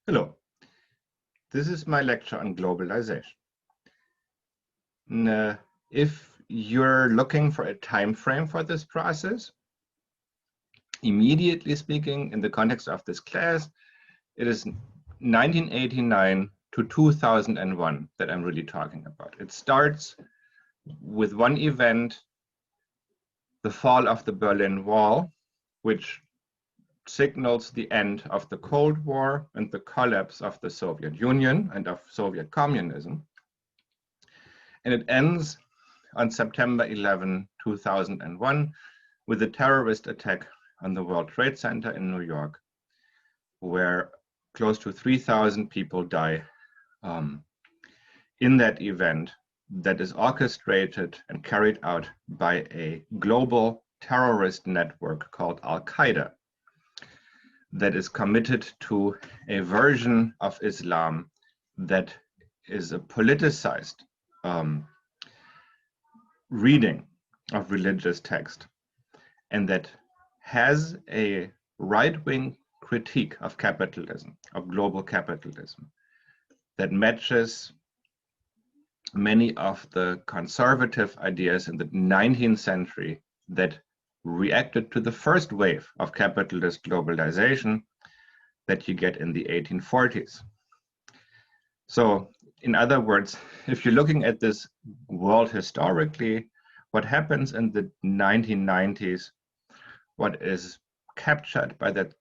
Hello, this is my lecture on globalization. If you're looking for a time frame for this process, immediately speaking, in the context of this class, it is 1989 to 2001 that I'm really talking about. It starts with one event, the fall of the Berlin Wall, which signals the end of the Cold War and the collapse of the Soviet Union and of Soviet communism. And it ends on September 11, 2001, with a terrorist attack on the World Trade Center in New York, where close to 3,000 people die in that event that is orchestrated and carried out by a global terrorist network called Al-Qaeda that is committed to a version of Islam that is a politicized reading of religious text, and that has a right-wing critique of capitalism, of global capitalism, that matches many of the conservative ideas in the 19th century that reacted to the first wave of capitalist globalization that you get in the 1840s. So, in other words, if you're looking at this world historically, what happens in the 1990s, what is captured by that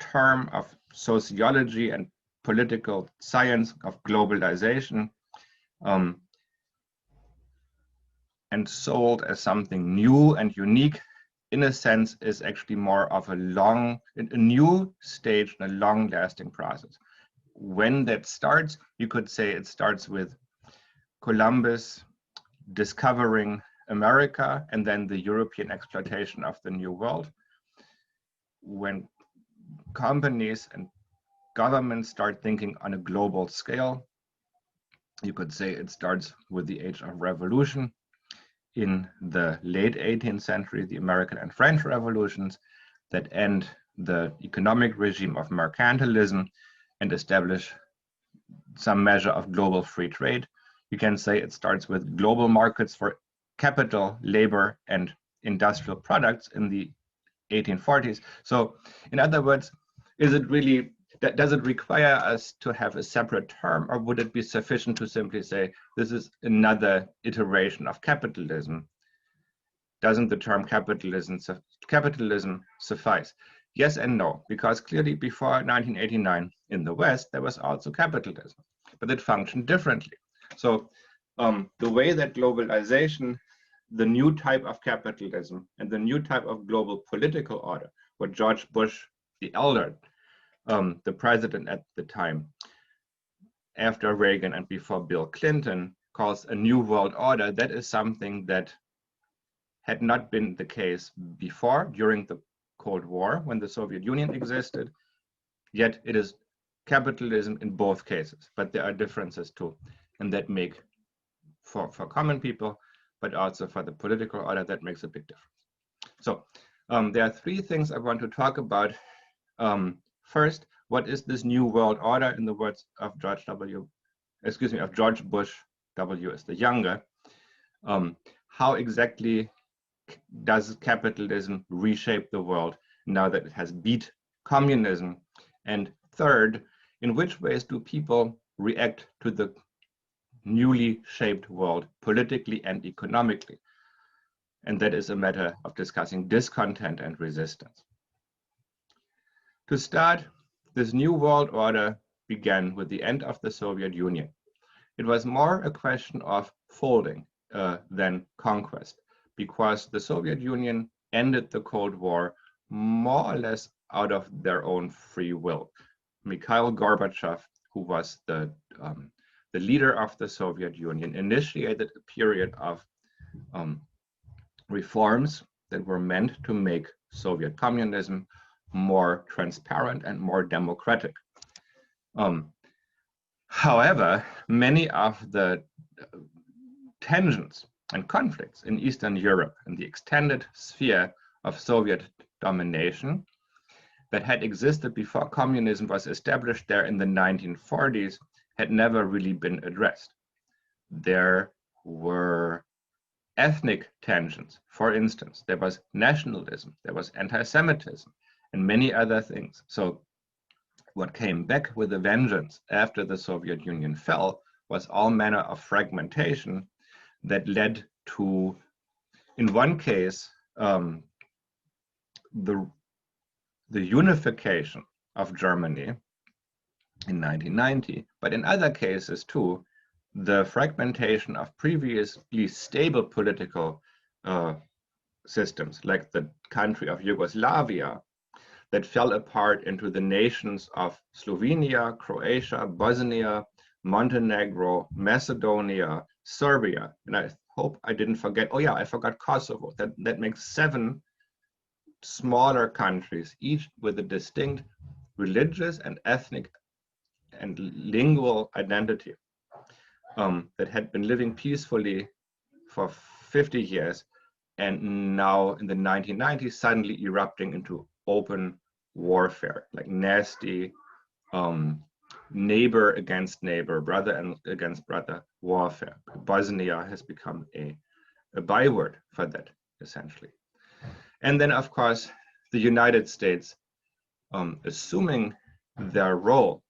term of sociology and political science of globalization, and sold as something new and unique, in a sense, is actually more of a new stage and a long-lasting process. When that starts, you could say it starts with Columbus discovering America and then the European exploitation of the New World. When companies and governments start thinking on a global scale, you could say it starts with the Age of Revolution. In the late 18th century, the American and French revolutions that end the economic regime of mercantilism and establish some measure of global free trade. You can say it starts with global markets for capital, labor, and industrial products in the 1840s. So, in other words, does it require us to have a separate term, or would it be sufficient to simply say this is another iteration of capitalism? Doesn't the term capitalism suffice? Yes and no, because clearly before 1989 in the West, there was also capitalism, but it functioned differently. So the way that globalization, the new type of capitalism, and the new type of global political order, what George Bush the Elder, the president at the time, after Reagan and before Bill Clinton, calls a new world order, that is something that had not been the case before during the Cold War when the Soviet Union existed, yet it is capitalism in both cases, but there are differences too, and that make, for common people, but also for the political order, that makes a big difference. So there are three things I want to talk about. First, what is this new world order in the words of George Bush W is the younger? How exactly does capitalism reshape the world now that it has beat communism? And third, in which ways do people react to the newly shaped world politically and economically? And that is a matter of discussing discontent and resistance. To start, this new world order began with the end of the Soviet Union. It was more a question of folding than conquest, because the Soviet Union ended the Cold War more or less out of their own free will. Mikhail Gorbachev, who was the leader of the Soviet Union, initiated a period of reforms that were meant to make Soviet communism more transparent and more democratic. However, many of the tensions and conflicts in Eastern Europe, in the extended sphere of Soviet domination, that had existed before communism was established there in the 1940s had never really been addressed. There were ethnic tensions, for instance, there was nationalism, there was anti-Semitism, and many other things. So what came back with a vengeance after the Soviet Union fell was all manner of fragmentation that led to, in one case, the unification of Germany in 1990, but in other cases too, the fragmentation of previously stable political systems, like the country of Yugoslavia, that fell apart into the nations of Slovenia, Croatia, Bosnia, Montenegro, Macedonia, Serbia, and I hope I didn't forget, oh yeah, I forgot Kosovo. That makes 7 smaller countries, each with a distinct religious and ethnic and lingual identity, that had been living peacefully for 50 years, and now in the 1990s suddenly erupting into open warfare, like nasty neighbor against neighbor, brother against brother warfare. Bosnia has become a byword for that, essentially. And then, of course, the United States, assuming their role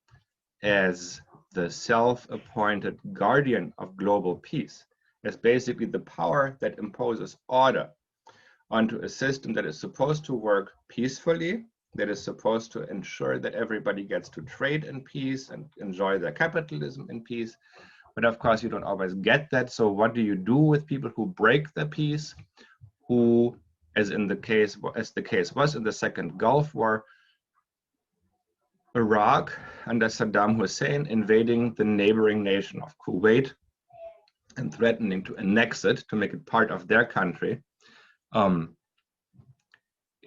as the self-appointed guardian of global peace, as basically the power that imposes order onto a system that is supposed to work peacefully, that is supposed to ensure that everybody gets to trade in peace and enjoy their capitalism in peace. But of course, you don't always get that. So what do you do with people who break the peace, who, as the case was in the Second Gulf War, Iraq under Saddam Hussein invading the neighboring nation of Kuwait and threatening to annex it, to make it part of their country.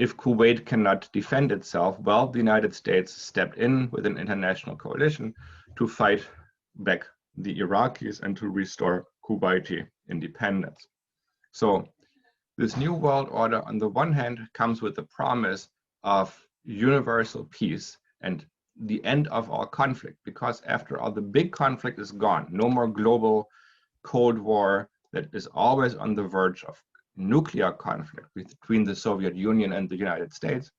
If Kuwait cannot defend itself, well, the United States stepped in with an international coalition to fight back the Iraqis and to restore Kuwaiti independence. So this new world order, on the one hand, comes with the promise of universal peace and the end of all conflict, because after all, the big conflict is gone. No more global Cold War that is always on the verge of nuclear conflict between the Soviet Union and the United States.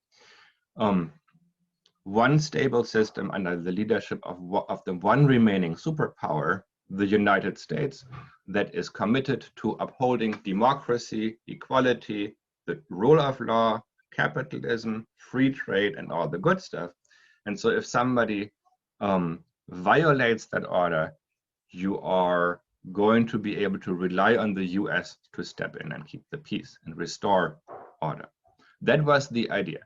One stable system under the leadership of the one remaining superpower, the United States, that is committed to upholding democracy, equality, the rule of law, capitalism, free trade, and all the good stuff. And so if somebody violates that order, you are going to be able to rely on the US to step in and keep the peace and restore order. That was the idea.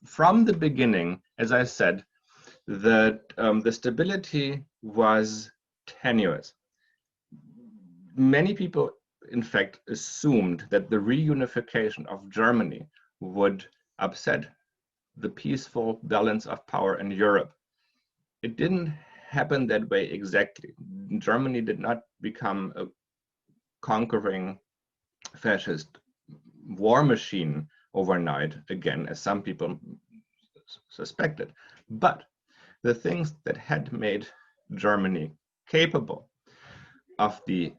From the beginning, as I said, the stability was tenuous. Many people, in fact, assumed that the reunification of Germany would upset the peaceful balance of power in Europe. It didn't happen that way exactly. Germany did not become a conquering fascist war machine overnight again, as some people suspected. But the things that had made Germany capable of the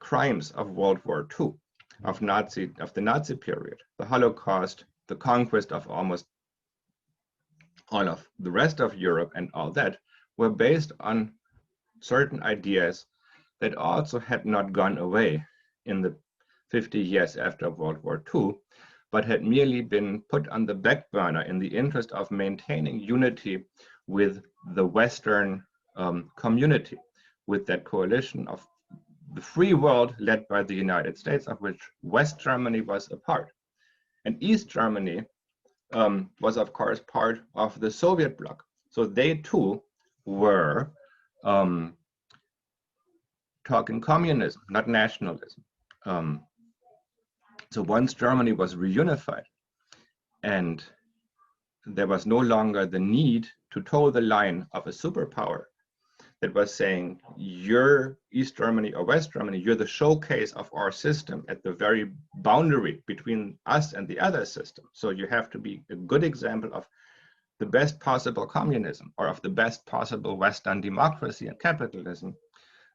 crimes of World War II, of the Nazi period, the Holocaust, the conquest of almost all of the rest of Europe and all that, were based on certain ideas that also had not gone away in the 50 years after World War II, but had merely been put on the back burner in the interest of maintaining unity with the Western community, with that coalition of the free world led by the United States, of which West Germany was a part. And East Germany was, of course, part of the Soviet bloc. So they too were talking communism, not nationalism. So once Germany was reunified and there was no longer the need to toe the line of a superpower, that was saying, you're East Germany or West Germany, you're the showcase of our system at the very boundary between us and the other system. So you have to be a good example of the best possible communism or of the best possible Western democracy and capitalism.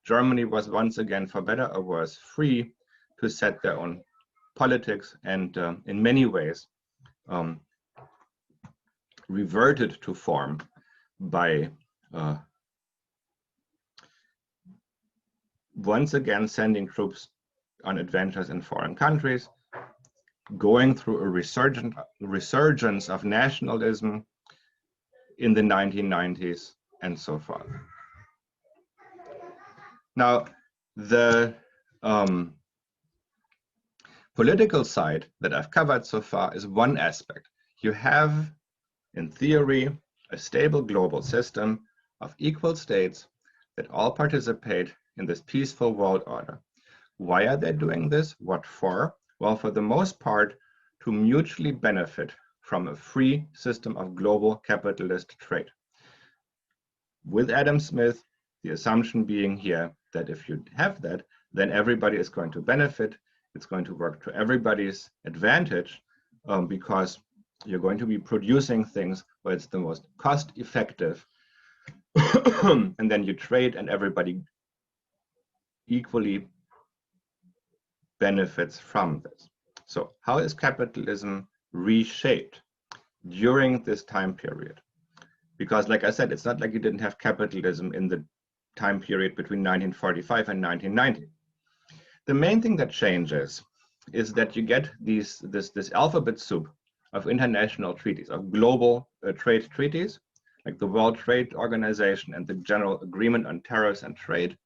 Germany was once again, for better or worse, free to set their own politics, and in many ways reverted to form by once again sending troops on adventures in foreign countries, going through a resurgence of nationalism in the 1990s, and so forth. Now, the political side that I've covered so far is one aspect. You have, in theory, a stable global system of equal states that all participate in this peaceful world order. Why are they doing this? What for? Well, for the most part, to mutually benefit from a free system of global capitalist trade. With Adam Smith, the assumption being here that if you have that, then everybody is going to benefit. It's going to work to everybody's advantage because you're going to be producing things where it's the most cost effective. And then you trade and everybody equally benefits from this. So how is capitalism reshaped during this time period? Because like I said, it's not like you didn't have capitalism in the time period between 1945 and 1990. The main thing that changes is that you get this alphabet soup of international treaties, of global trade treaties, like the World Trade Organization and the General Agreement on Tariffs and Trade,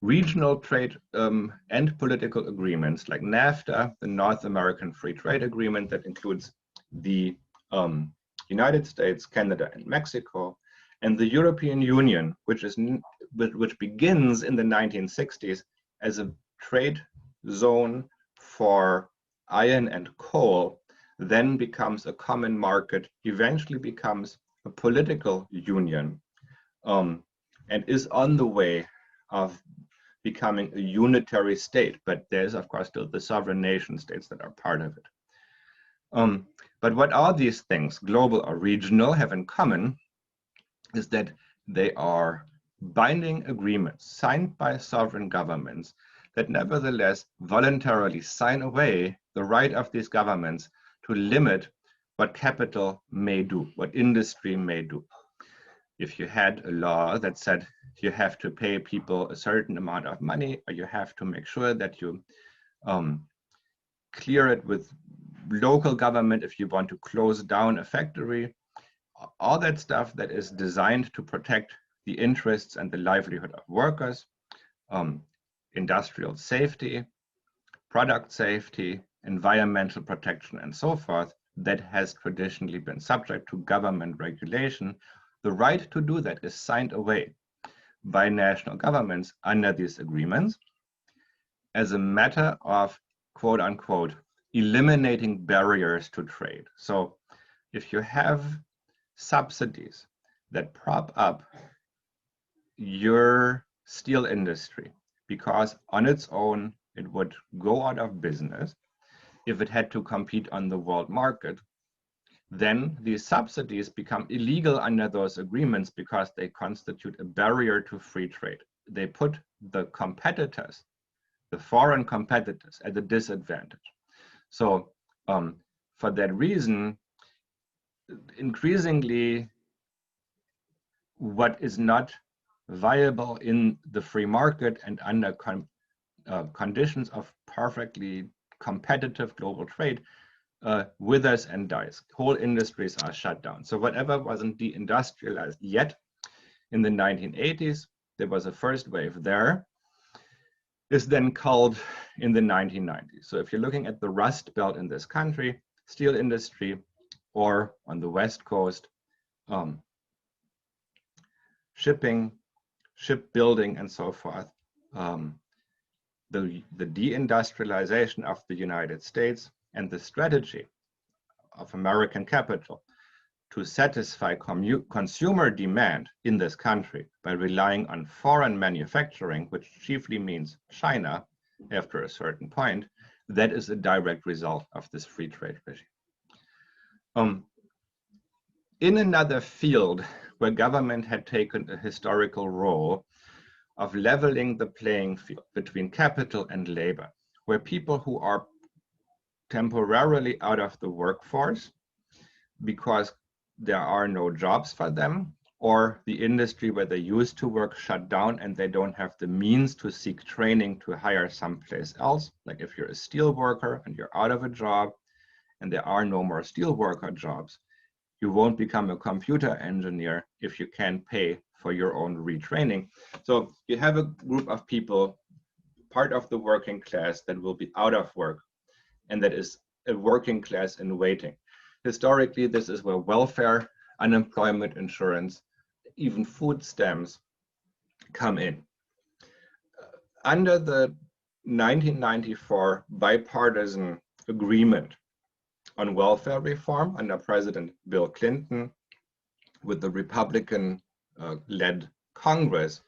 regional trade and political agreements like NAFTA, the North American Free Trade Agreement that includes the United States, Canada, and Mexico, and the European Union, which begins in the 1960s as a trade zone for iron and coal, then becomes a common market, eventually becomes a political union, and is on the way of becoming a unitary state. But there's, of course, still the sovereign nation states that are part of it. But what all these things, global or regional, have in common is that they are binding agreements signed by sovereign governments that nevertheless voluntarily sign away the right of these governments to limit what capital may do, what industry may do. If you had a law that said you have to pay people a certain amount of money, or you have to make sure that you clear it with local government if you want to close down a factory, all that stuff that is designed to protect the interests and the livelihood of workers, industrial safety, product safety, environmental protection, and so forth, that has traditionally been subject to government regulation. The right to do that is signed away by national governments under these agreements as a matter of, quote unquote, eliminating barriers to trade. So if you have subsidies that prop up your steel industry because on its own it would go out of business if it had to compete on the world market, then these subsidies become illegal under those agreements because they constitute a barrier to free trade. They put the competitors, the foreign competitors, at a disadvantage. So for that reason, increasingly, what is not viable in the free market and under conditions of perfectly competitive global trade withers and dies. Whole industries are shut down. So whatever wasn't deindustrialized yet in the 1980s, there was a first wave there, is then culled in the 1990s. So if you're looking at the Rust Belt in this country, steel industry, or on the West Coast, shipping, shipbuilding, and so forth, the deindustrialization of the United States and the strategy of American capital to satisfy consumer demand in this country by relying on foreign manufacturing, which chiefly means China after a certain point, that is a direct result of this free trade regime. In another field where government had taken a historical role of leveling the playing field between capital and labor, where people who are temporarily out of the workforce because there are no jobs for them, or the industry where they used to work shut down and they don't have the means to seek training to hire someplace else. Like if you're a steel worker and you're out of a job and there are no more steel worker jobs, you won't become a computer engineer if you can't pay for your own retraining. So you have a group of people, part of the working class, that will be out of work, and that is a working class in waiting. Historically, this is where welfare, unemployment insurance, even food stamps come in. Under the 1994 bipartisan agreement on welfare reform under President Bill Clinton with the Republican-led Congress,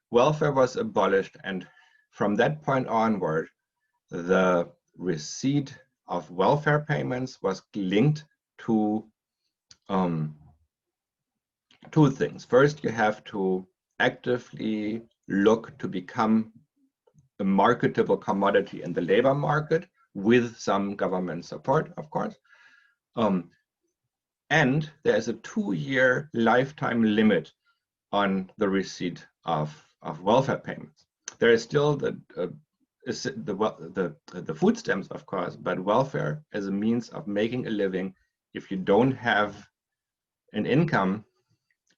welfare was abolished, and from that point onward, the receipt of welfare payments was linked to two things. First, you have to actively look to become a marketable commodity in the labor market with some government support, of course. And there's a 2-year lifetime limit on the receipt of welfare payments. There is still the food stamps, of course, but welfare as a means of making a living, if you don't have an income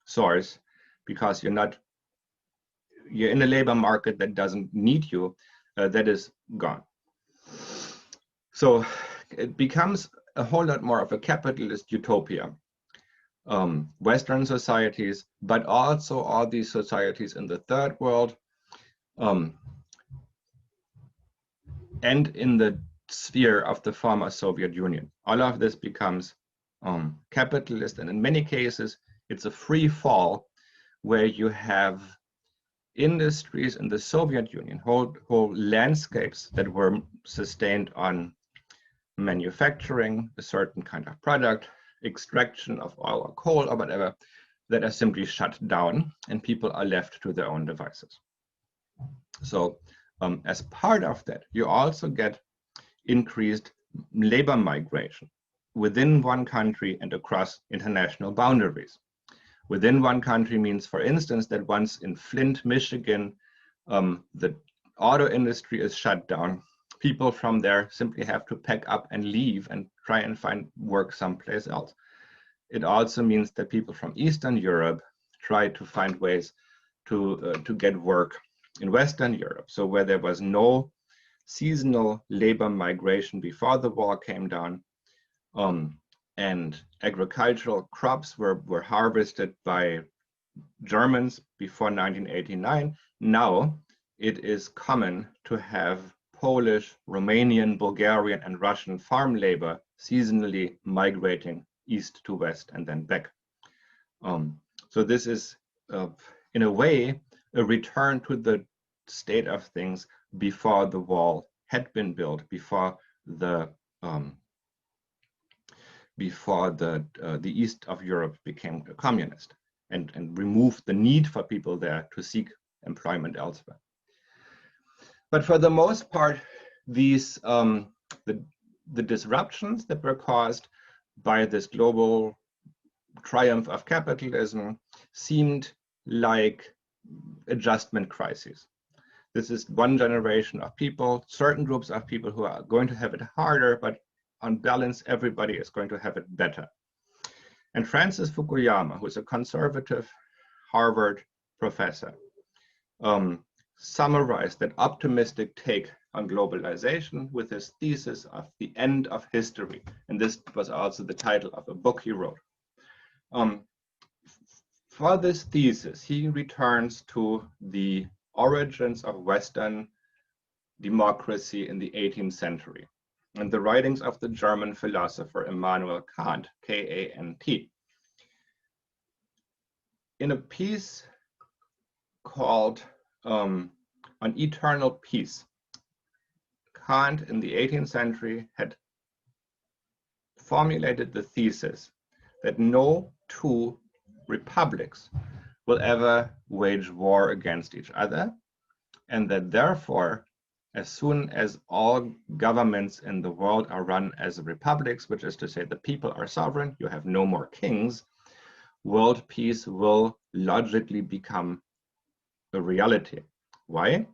source because you're in a labor market that doesn't need you, that is gone. So it becomes a whole lot more of a capitalist utopia. Western societies, but also all these societies in the third world, and in the sphere of the former Soviet Union. All of this becomes capitalist, and in many cases, it's a free fall where you have industries in the Soviet Union, whole landscapes that were sustained on manufacturing a certain kind of product, extraction of oil or coal or whatever, that are simply shut down and people are left to their own devices. So as part of that, you also get increased labor migration within one country and across international boundaries. Within one country means, for instance, that once in Flint, Michigan, the auto industry is shut down, people from there simply have to pack up and leave and try and find work someplace else. It also means that people from Eastern Europe try to find ways to get work in Western Europe. So where there was no seasonal labor migration before the wall came down, and agricultural crops were harvested by Germans before 1989, now it is common to have Polish, Romanian, Bulgarian, and Russian farm labor seasonally migrating east to west and then back. So this is, in a way, a return to the state of things before the wall had been built, before the east of Europe became communist and removed the need for people there to seek employment elsewhere. But for the most part, these the disruptions that were caused by this global triumph of capitalism seemed like adjustment crises. This is one generation of people, certain groups of people who are going to have it harder, but on balance, everybody is going to have it better. And Francis Fukuyama, who is a conservative Harvard professor, summarized that optimistic take on globalization with his thesis of the end of history. And this was also the title of a book he wrote. For this thesis, he returns to the origins of Western democracy in the 18th century and the writings of the German philosopher Immanuel Kant, K-A-N-T. in a piece called On Eternal Peace, Kant in the 18th century had formulated the thesis that no two republics will ever wage war against each other, and that therefore, as soon as all governments in the world are run as republics, which is to say the people are sovereign, you have no more kings, world peace will logically become a reality. Why?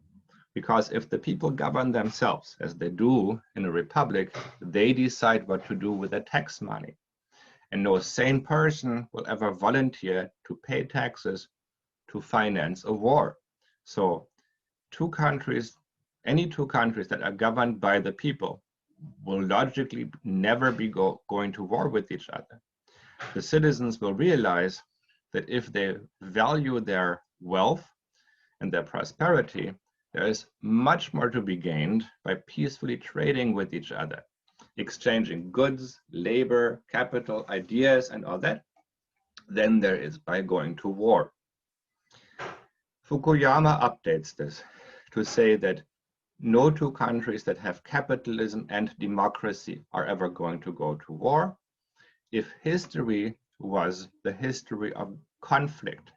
Because if the people govern themselves, as they do in a republic, they decide what to do with their tax money. And no sane person will ever volunteer to pay taxes to finance a war. So any two countries that are governed by the people will logically never be going to war with each other. The citizens will realize that if they value their wealth and their prosperity, there is much more to be gained by peacefully trading with each other, exchanging goods, labor, capital, ideas, and all that, than there is by going to war. Fukuyama updates this to say that no two countries that have capitalism and democracy are ever going to go to war. If history was the history of conflict,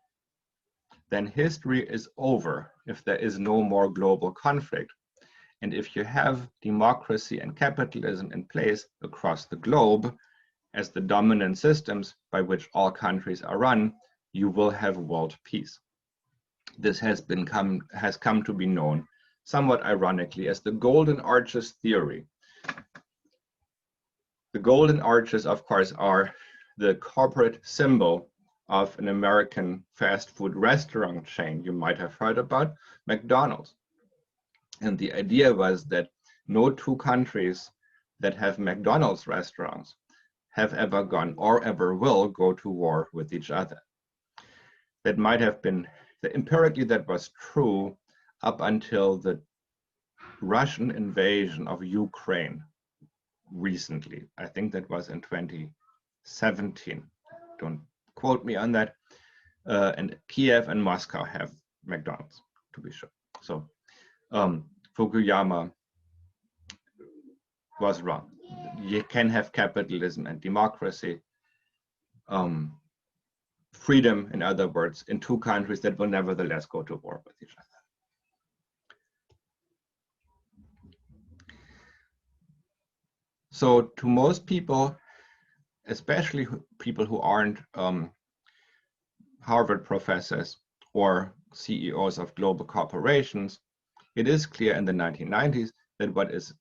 then history is over if there is no more global conflict. And if you have democracy and capitalism in place across the globe as the dominant systems by which all countries are run, you will have world peace. This has come to be known somewhat ironically as the Golden Arches theory. The Golden Arches, of course, are the corporate symbol of an American fast food restaurant chain you might have heard about, McDonald's. And the idea was that no two countries that have McDonald's restaurants have ever gone or ever will go to war with each other. That might have been, empirically that was true up until the Russian invasion of Ukraine recently. I think that was in 2017. Don't quote me on that. And Kiev and Moscow have McDonald's, to be sure. So Fukuyama was wrong. You can have capitalism and democracy, freedom, in other words, in two countries that will nevertheless go to war with each other. So to most people, especially people who aren't Harvard professors or CEOs of global corporations, it is clear in the 1990s that what is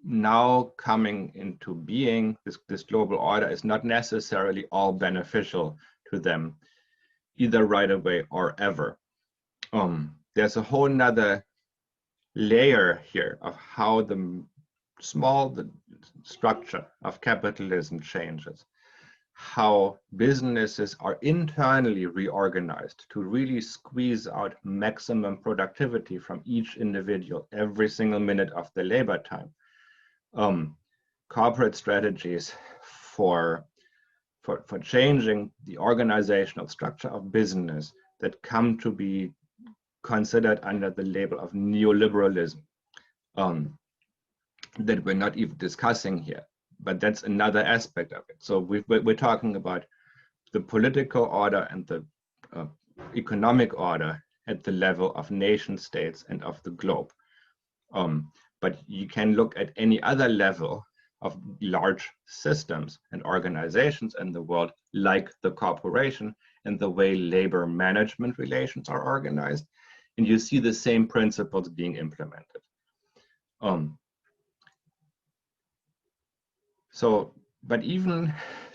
now coming into being, this global order, is not necessarily all beneficial to them, either right away or ever. There's a whole nother layer here of how the structure of capitalism changes, how businesses are internally reorganized to really squeeze out maximum productivity from each individual every single minute of the labor time. Corporate strategies for changing the organizational structure of business that come to be considered under the label of neoliberalism, that we're not even discussing here, but that's another aspect of it. So we're talking about the political order and the economic order at the level of nation states and of the globe. But you can look at any other level of large systems and organizations in the world, like the corporation and the way labor management relations are organized, and you see the same principles being implemented. But even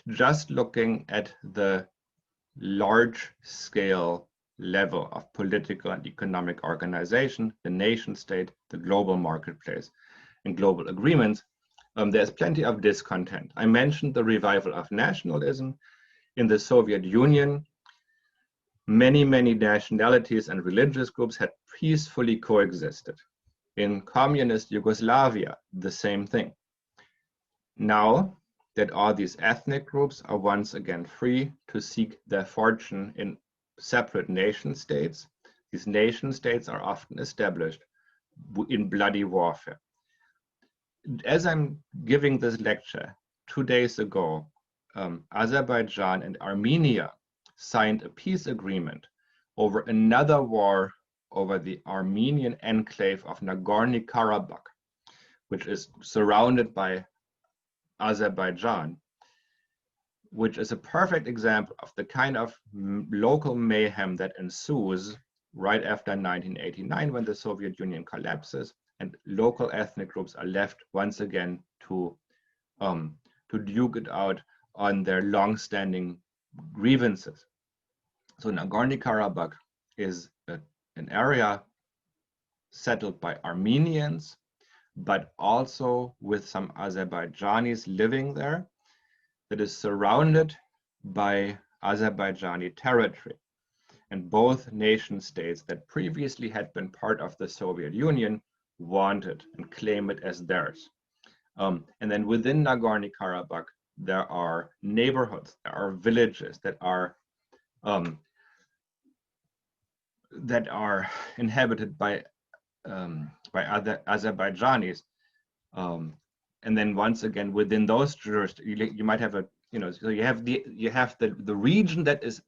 just looking at the large scale level of political and economic organization, the nation state, the global marketplace, and global agreements, there's plenty of discontent. I mentioned the revival of nationalism. In the Soviet Union, many nationalities and religious groups had peacefully coexisted. In communist Yugoslavia, the same thing. Now that all these ethnic groups are once again free to seek their fortune in separate nation states. These nation states are often established in bloody warfare. As I'm giving this lecture, 2 days ago, Azerbaijan and Armenia signed a peace agreement over another war over the Armenian enclave of Nagorno-Karabakh, which is surrounded by Azerbaijan, which is a perfect example of the kind of local mayhem that ensues right after 1989 when the Soviet Union collapses and local ethnic groups are left once again to duke it out on their long-standing grievances. So Nagorno-Karabakh is an area settled by Armenians, but also with some Azerbaijanis living there, that is surrounded by Azerbaijani territory. And both nation states that previously had been part of the Soviet Union want it and claim it as theirs. And then within Nagorno-Karabakh, there are neighborhoods, there are villages that are inhabited by other Azerbaijanis. And then once again, within those jurisdictions, you might have so you have the region that is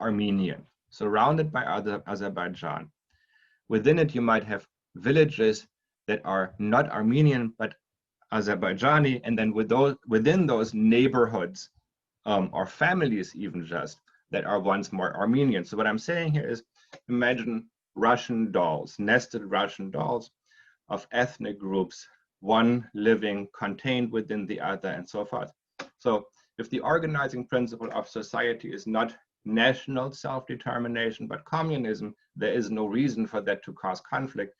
Armenian, surrounded by other Azerbaijan. Within it, you might have villages that are not Armenian, but Azerbaijani, and then within those neighborhoods, or families even just, that are once more Armenian. So what I'm saying here is, imagine Russian dolls, nested Russian dolls of ethnic groups, one living contained within the other and so forth. So if the organizing principle of society is not national self-determination, but communism, there is no reason for that to cause conflict.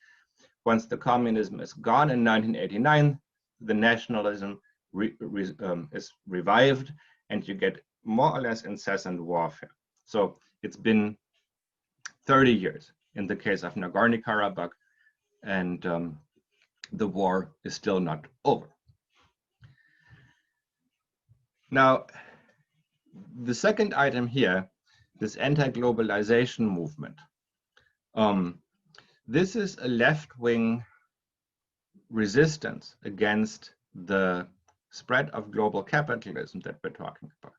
Once the communism is gone in 1989, the nationalism is revived and you get more or less incessant warfare. So it's been 30 years in the case of Nagorno-Karabakh, and the war is still not over. Now, the second item here, this anti-globalization movement. This is a left-wing resistance against the spread of global capitalism that we're talking about,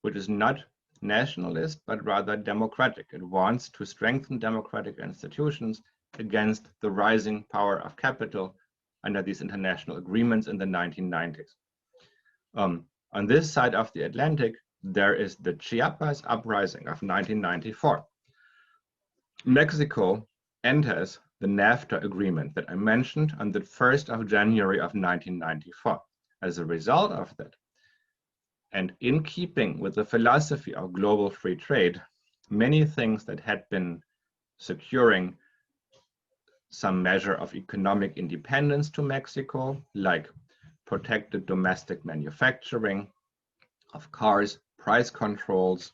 which is not nationalist, but rather democratic. It wants to strengthen democratic institutions against the rising power of capital under these international agreements in the 1990s. On this side of the Atlantic, there is the Chiapas uprising of 1994. Mexico enters the NAFTA agreement that I mentioned on the 1st of January of 1994. As a result of that, and in keeping with the philosophy of global free trade, many things that had been securing some measure of economic independence to Mexico, like protected domestic manufacturing of cars, price controls,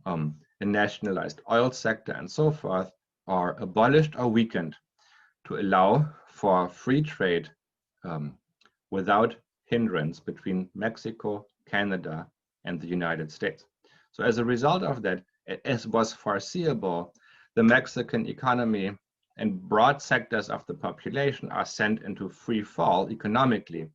a nationalized oil sector, and so forth, are abolished or weakened to allow for free trade without hindrance between Mexico, Canada, and the United States. So as a result of that, as was foreseeable, the Mexican economy and broad sectors of the population are sent into free fall economically,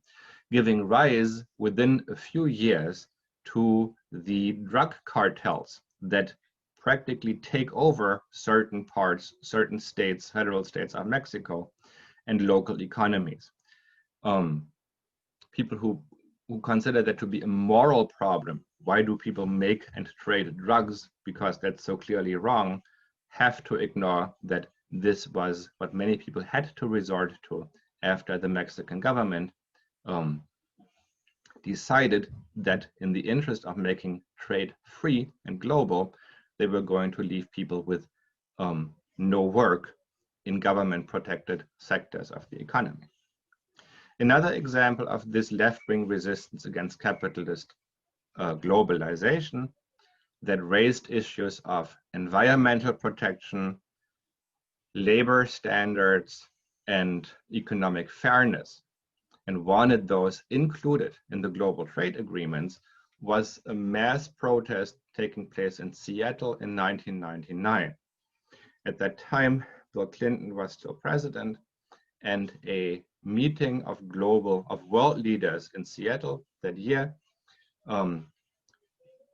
giving rise within a few years to the drug cartels that practically take over certain parts, certain states, federal states of Mexico, and local economies. People who consider that to be a moral problem, why do people make and trade drugs, because that's so clearly wrong, have to ignore that this was what many people had to resort to after the Mexican government decided that in the interest of making trade free and global, they were going to leave people with no work in government protected sectors of the economy. Another example of this left-wing resistance against capitalist globalization that raised issues of environmental protection, labor standards, and economic fairness, and wanted those included in the global trade agreements, was a mass protest taking place in Seattle in 1999. At that time, Bill Clinton was still president, and a meeting of world leaders in Seattle that year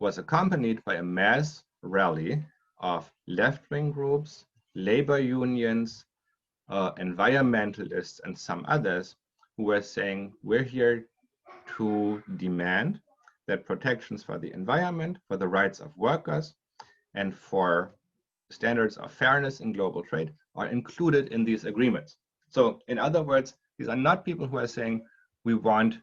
was accompanied by a mass rally of left-wing groups, labor unions, environmentalists, and some others who were saying, we're here to demand that protections for the environment, for the rights of workers, and for standards of fairness in global trade are included in these agreements. So in other words, these are not people who are saying we want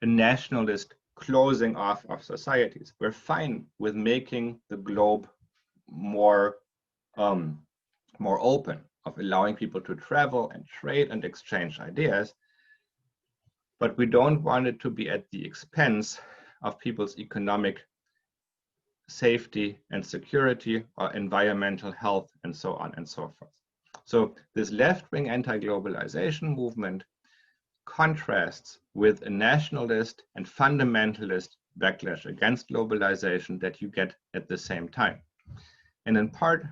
a nationalist closing off of societies. We're fine with making the globe more open, of allowing people to travel and trade and exchange ideas, but we don't want it to be at the expense of people's economic safety and security or environmental health and so on and so forth. So this left-wing anti-globalization movement contrasts with a nationalist and fundamentalist backlash against globalization that you get at the same time. And in part,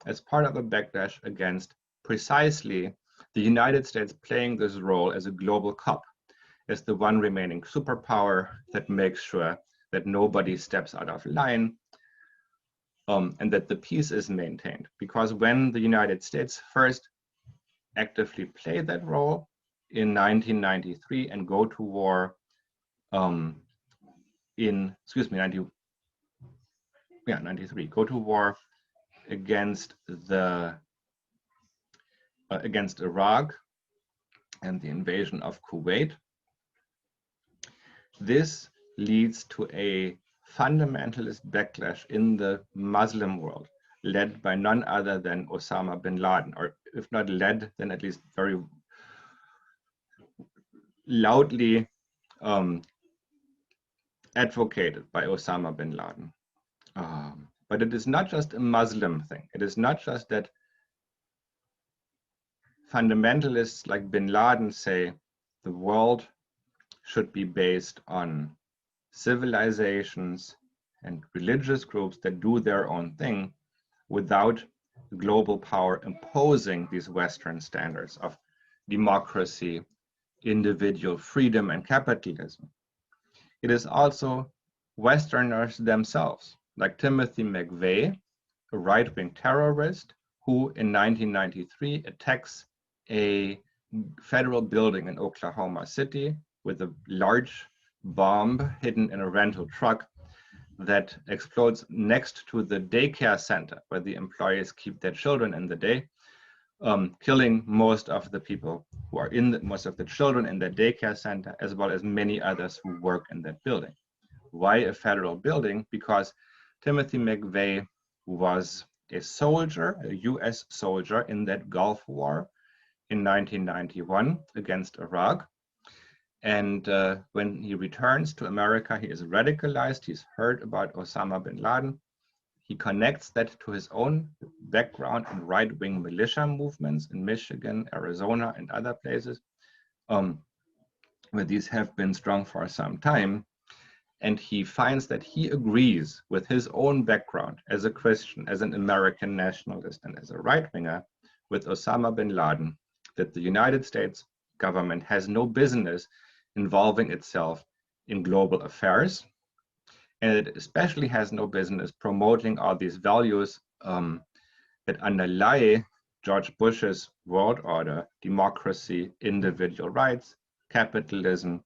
as part of a backlash against precisely the United States playing this role as a global cop, as the one remaining superpower that makes sure that nobody steps out of line, and that the peace is maintained. Because when the United States first actively played that role in 1993 and go to war go to war against Iraq and the invasion of Kuwait, this leads to a fundamentalist backlash in the Muslim world, led by none other than Osama bin Laden, or if not led, then at least very loudly advocated by Osama bin Laden. But it is not just a Muslim thing. It is not just that fundamentalists like bin Laden say the world should be based on civilizations and religious groups that do their own thing without global power imposing these Western standards of democracy, individual freedom, and capitalism. It is also Westerners themselves, like Timothy McVeigh, a right-wing terrorist who in 1993 attacks a federal building in Oklahoma City with a large bomb hidden in a rental truck that explodes next to the daycare center where the employees keep their children in the day, killing most of the people who are most of the children in the daycare center, as well as many others who work in that building. Why a federal building? Because Timothy McVeigh was a soldier, a US soldier in that Gulf War in 1991 against Iraq. And when he returns to America, he is radicalized. He's heard about Osama bin Laden. He connects that to his own background in right-wing militia movements in Michigan, Arizona, and other places, where these have been strong for some time. And he finds that he agrees with his own background as a Christian, as an American nationalist, and as a right-winger with Osama bin Laden, that the United States government has no business involving itself in global affairs. And it especially has no business promoting all these values that underlie George Bush's world order, democracy, individual rights, capitalism,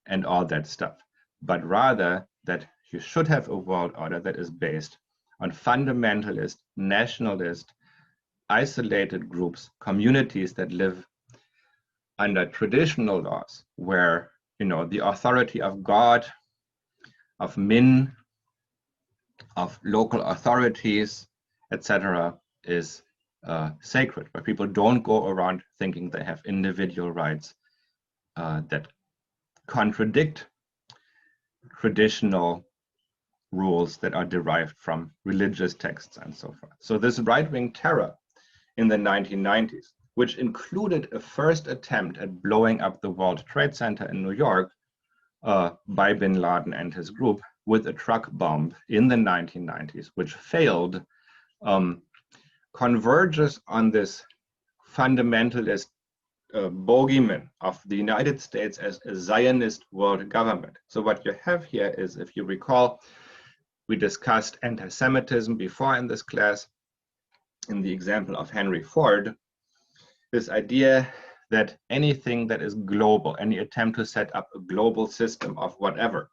and all that stuff. But rather that you should have a world order that is based on fundamentalist, nationalist, isolated groups, communities that live under traditional laws where, you know, the authority of God, of Min, of local authorities, etc., is sacred, where people don't go around thinking they have individual rights that contradict traditional rules that are derived from religious texts and so forth. So this right-wing terror in the 1990s, which included a first attempt at blowing up the World Trade Center in New York by bin Laden and his group, with a truck bomb in the 1990s, which failed, converges on this fundamentalist bogeyman of the United States as a Zionist world government. So what you have here is, if you recall, we discussed anti-Semitism before in this class, in the example of Henry Ford, this idea that anything that is global, any attempt to set up a global system of whatever,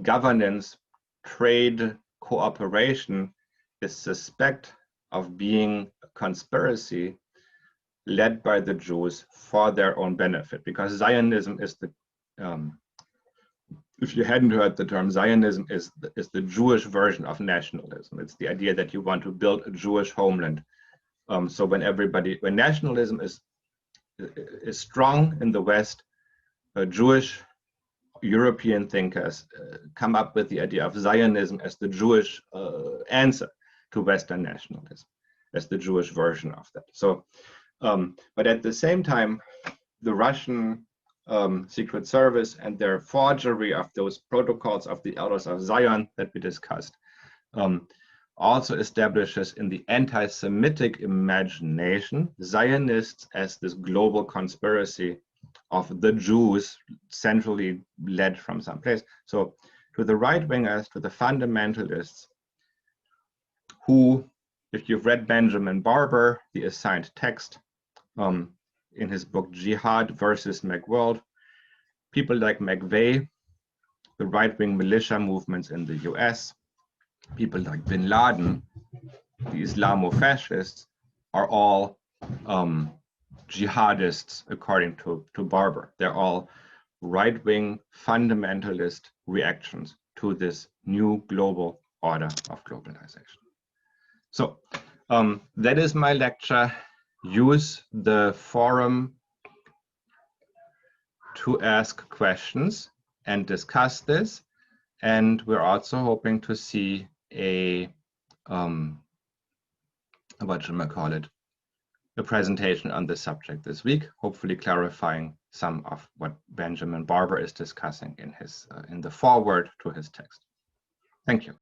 governance, trade, cooperation, is suspect of being a conspiracy led by the Jews for their own benefit, because Zionism is the, if you hadn't heard the term, Zionism is the Jewish version of nationalism. It's the idea that you want to build a Jewish homeland. So when nationalism is strong in the West, Jewish European thinkers come up with the idea of Zionism as the Jewish answer to Western nationalism, as the Jewish version of that. So, but at the same time, the Russian Secret Service and their forgery of those protocols of the Elders of Zion that we discussed also establishes in the anti-Semitic imagination Zionists as this global conspiracy of the Jews centrally led from some place. So to the right-wingers, to the fundamentalists, who, if you've read Benjamin Barber, The Assigned Text, in his book Jihad versus McWorld, people like McVeigh, the right-wing militia movements in the US, people like Bin Laden, the Islamo-fascists, are all jihadists according to Barber. They're all right-wing fundamentalist reactions to this new global order of globalization. So that is my lecture. Use the forum to ask questions and discuss this. And we're also hoping to see a, a presentation on this subject this week, hopefully clarifying some of what Benjamin Barber is discussing in his in the foreword to his text. Thank you.